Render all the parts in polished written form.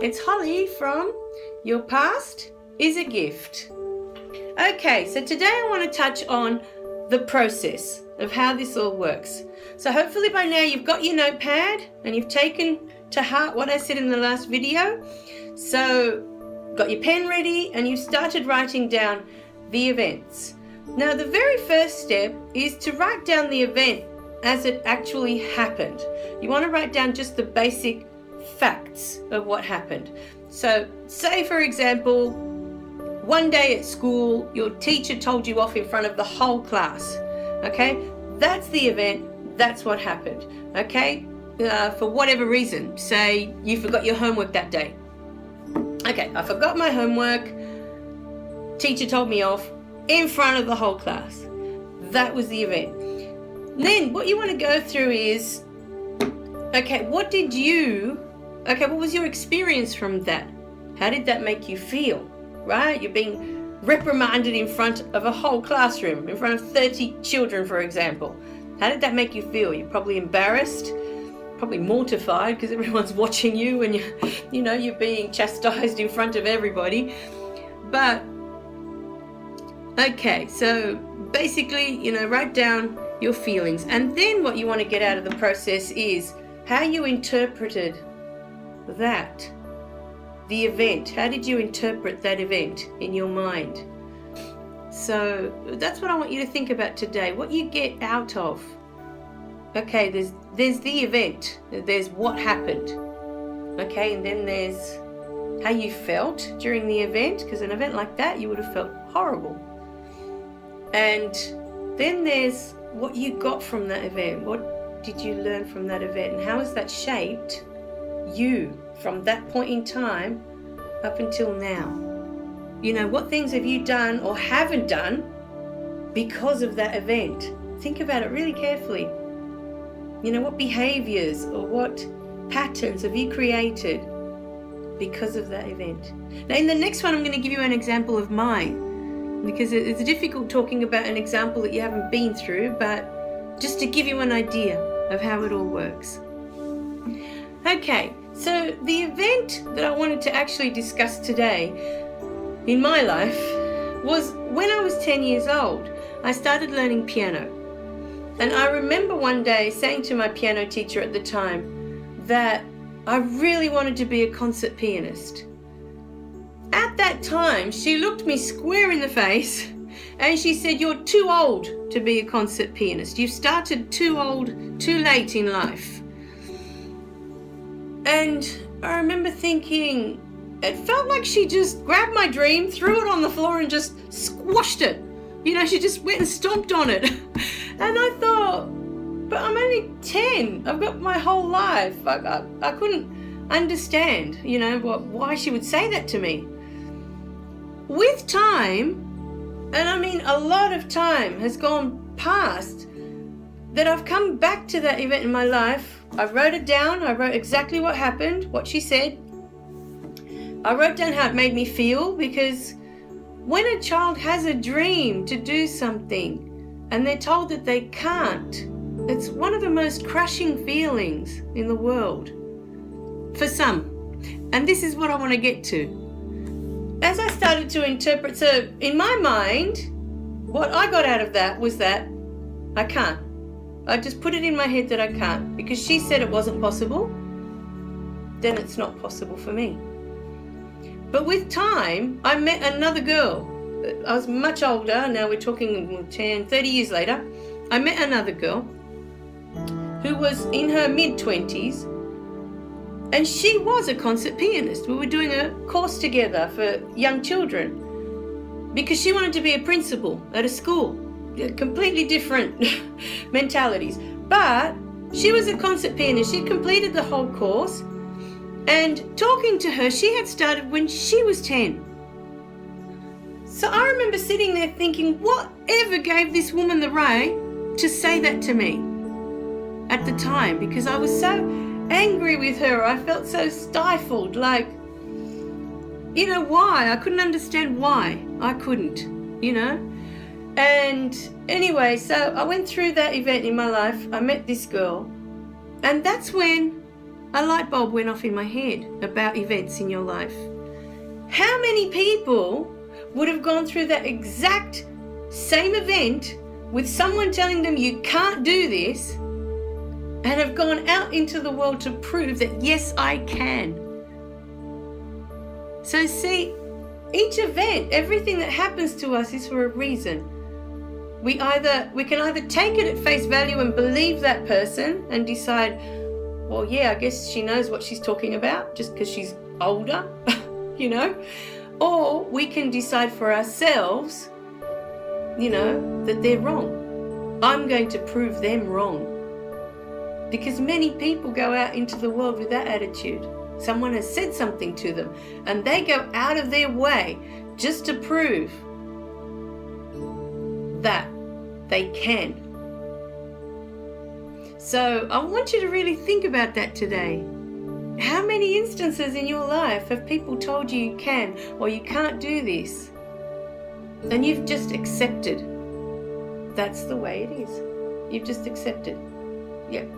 It's Holly from Your Past is a Gift. Okay, so today I want to touch on the process of how this all works. So hopefully by now you've got your notepad and you've taken to heart what I said in the last video. So got your pen ready and you've started writing down the events. Now the very first step is to write down the event as it actually happened. You want to write down just the basic facts of what happened. So say for example, one day at school your teacher told you off in front of the whole class. Okay, that's the event, that's what happened. Okay, for whatever reason, say you forgot your homework that day. Okay, I forgot my homework, teacher told me off in front of the whole class. That was the event. Then what you want to go through is, okay, what was your experience from that? How did that make you feel, right? You're being reprimanded in front of a whole classroom, in front of 30 children, for example. How did that make you feel? You're probably embarrassed, probably mortified because everyone's watching you and you're being chastised in front of everybody. But, okay, so basically, write down your feelings. And then what you want to get out of the process is how you interpreted that, the event. How did you interpret that event in your mind? So that's what I want you to think about today, what you get out of. Okay, there's the event, there's what happened. Okay, and then there's how you felt during the event, because an event like that you would have felt horrible. And then there's what you got from that event. What did you learn from that event, and how has that shaped you from that point in time up until now? What things have you done or haven't done because of that event? Think about it really carefully. What behaviors or what patterns have you created because of that event? Now in the next one I'm going to give you an example of mine, because it's difficult talking about an example that you haven't been through, but just to give you an idea of how it all works. Okay, so the event that I wanted to actually discuss today in my life was when I was 10 years old. I started learning piano. And I remember one day saying to my piano teacher at the time that I really wanted to be a concert pianist. At that time, she looked me square in the face and she said, "You're too old to be a concert pianist. You've started too late in life." And I remember thinking, it felt like she just grabbed my dream, threw it on the floor and just squashed it. She just went and stomped on it. And I thought, but I'm only 10. I've got my whole life. I couldn't understand, why she would say that to me. With time, and I mean a lot of time has gone past, that I've come back to that event in my life. I wrote it down. I wrote exactly what happened, what she said. I wrote down how it made me feel, because when a child has a dream to do something and they're told that they can't, it's one of the most crushing feelings in the world for some. And this is what I want to get to. As I started to interpret, so in my mind, what I got out of that was that I can't. I just put it in my head that I can't, because she said it wasn't possible, then it's not possible for me. But with time, I met another girl. I was much older, now we're talking 10, 30 years later. I met another girl who was in her mid-20s, and she was a concert pianist. We were doing a course together for young children because she wanted to be a principal at a school. Completely different mentalities. But she was a concert pianist. She completed the whole course, and talking to her, she had started when she was 10. So I remember sitting there thinking, whatever gave this woman the right to say that to me at the time? Because I was so angry with her. I felt so stifled, like, why? I couldn't understand why I couldn't, And anyway, so I went through that event in my life. I met this girl, and that's when a light bulb went off in my head about events in your life. How many people would have gone through that exact same event with someone telling them you can't do this and have gone out into the world to prove that yes, I can? So see, each event, everything that happens to us is for a reason. We can either take it at face value and believe that person and decide, well, yeah, I guess she knows what she's talking about just because she's older, you know, or we can decide for ourselves, you know, that they're wrong. I'm going to prove them wrong. Because many people go out into the world with that attitude. Someone has said something to them and they go out of their way just to prove that they can. So I want you to really think about that today. How many instances in your life have people told you you can or you can't do this, and you've just accepted that's the way it is? You've just accepted. Yep.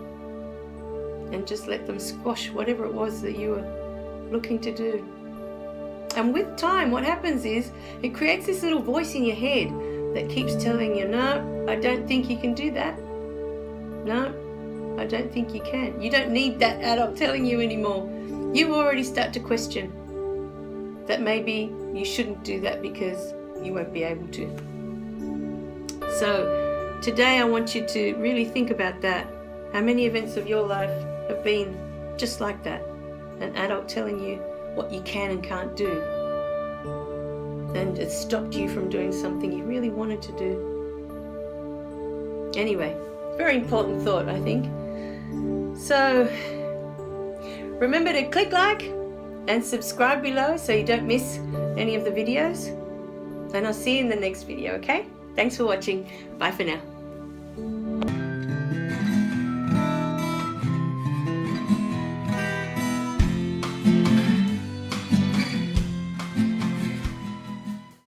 And just let them squash whatever it was that you were looking to do. And with time, what happens is it creates this little voice in your head that keeps telling you, no, I don't think you can do that. No, I don't think you can. You don't need that adult telling you anymore. You already start to question that maybe you shouldn't do that because you won't be able to. So today I want you to really think about that. How many events of your life have been just like that? An adult telling you what you can and can't do, and it stopped you from doing something you really wanted to do. Anyway, very important thought, I think. So remember to click like and subscribe below so you don't miss any of the videos. And I'll see you in the next video, okay? Thanks for watching. Bye for now.